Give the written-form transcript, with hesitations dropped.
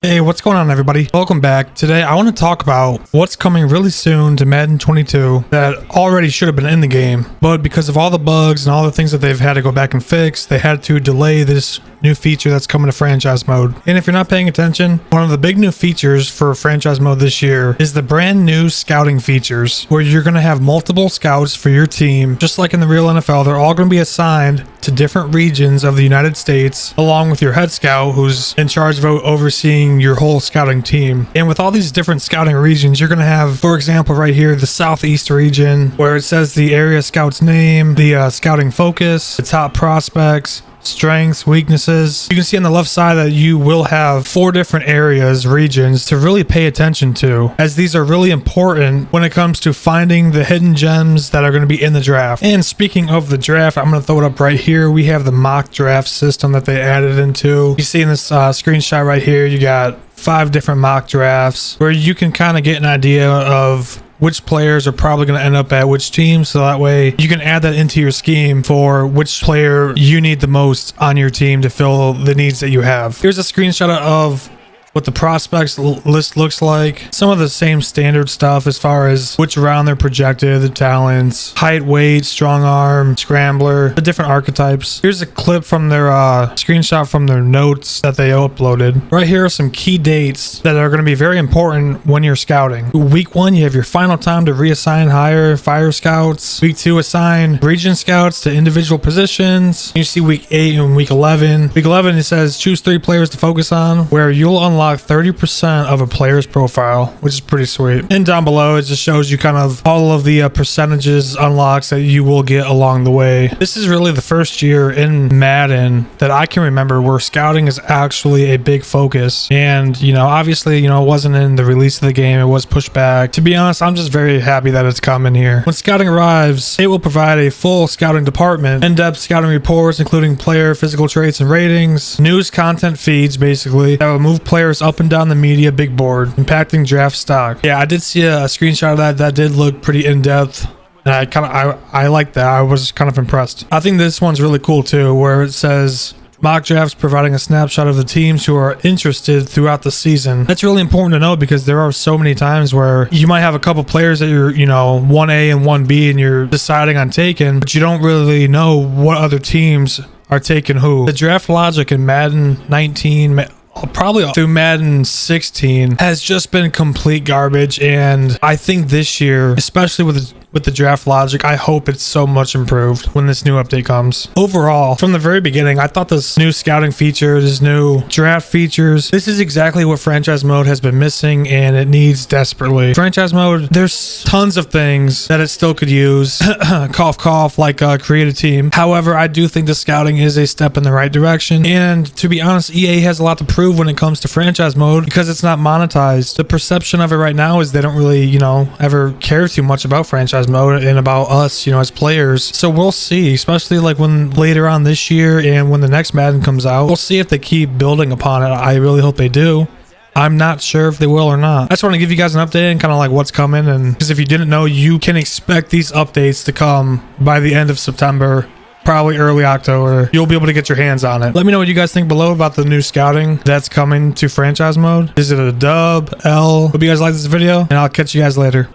Hey, what's going on, everybody? Welcome back. Today I want to talk about what's coming really soon to Madden 22 that already should have been in the game, but because of all the bugs and all the things that they've had to go back and fix, they had to delay this new feature that's coming to franchise mode. And if you're not paying attention, one of the big new features for franchise mode this year is the brand new scouting features, where you're going to have multiple scouts for your team. Just like in the real NFL, they're all going to be assigned to different regions of the United States, along with your head scout who's in charge of overseeing your whole scouting team. And with all these different scouting regions, you're going to have, for example, right here, the Southeast region, where it says the area scout's name, the scouting focus, the top prospects, strengths, weaknesses. You can see on the left side that you will have 4 different regions to really pay attention to, as these are really important when it comes to finding the hidden gems that are going to be in the draft. And speaking of the draft, I'm going to throw it up right here. We have the mock draft system that they added into. You see in this screenshot right here, you got 5 different mock drafts where you can kind of get an idea of which players are probably going to end up at which team, so that way you can add that into your scheme for which player you need the most on your team to fill the needs that you have. Here's a screenshot of what the prospects list looks like. Some of the same standard stuff as far as which round they're projected, the talents, height, weight, strong arm, scrambler, the different archetypes. Here's a clip from their screenshot from their notes that they uploaded. Right here are some key dates that are going to be very important when you're scouting. Week 1, you have your final time to reassign, hire, fire scouts. Week 2, assign region scouts to individual positions. You see week 8 and week 11. Week 11, it says choose 3 players to focus on, where you'll unlock 30% of a player's profile, which is pretty sweet. And down below, it just shows you kind of all of the percentages unlocks that you will get along the way. This is really the first year in Madden that I can remember where scouting is actually a big focus. And, obviously, it wasn't in the release of the game. It was pushed back. To be honest, I'm just very happy that it's coming here. When scouting arrives, it will provide a full scouting department, in-depth scouting reports, including player physical traits and ratings, news content feeds, basically, that will move players up and down the media big board, impacting draft stock. Yeah, I did see a screenshot of that did look pretty in-depth, and I like that. I was kind of impressed. I think this one's really cool too, where it says mock drafts providing a snapshot of the teams who are interested throughout the season. That's really important to know, because there are so many times where you might have a couple players that you're 1A and 1B and you're deciding on taking, but you don't really know what other teams are taking who. The draft logic in Madden 19, probably through Madden 16, has just been complete garbage, and I think this year, especially with the draft logic, I hope it's so much improved when this new update comes. Overall, from the very beginning, I thought this new scouting feature, this new draft features, this is exactly what franchise mode has been missing, and it needs desperately. Franchise mode, there's tons of things that it still could use. Cough cough, like create a team. However, I do think the scouting is a step in the right direction, and to be honest, EA has a lot to prove when it comes to franchise mode, because it's not monetized. The perception of it right now is they don't really ever care too much about franchise mode and about us as players. So we'll see, especially like when later on this year and when the next Madden comes out, we'll see if they keep building upon it. I really hope they do. I'm not sure if they will or not. I just want to give you guys an update and kind of like what's coming, and because if you didn't know, you can expect these updates to come by the end of September, probably early October. You'll be able to get your hands on it. Let me know what you guys think below about the new scouting that's coming to franchise mode. Is it a dub, L? Hope you guys like this video, and I'll catch you guys later.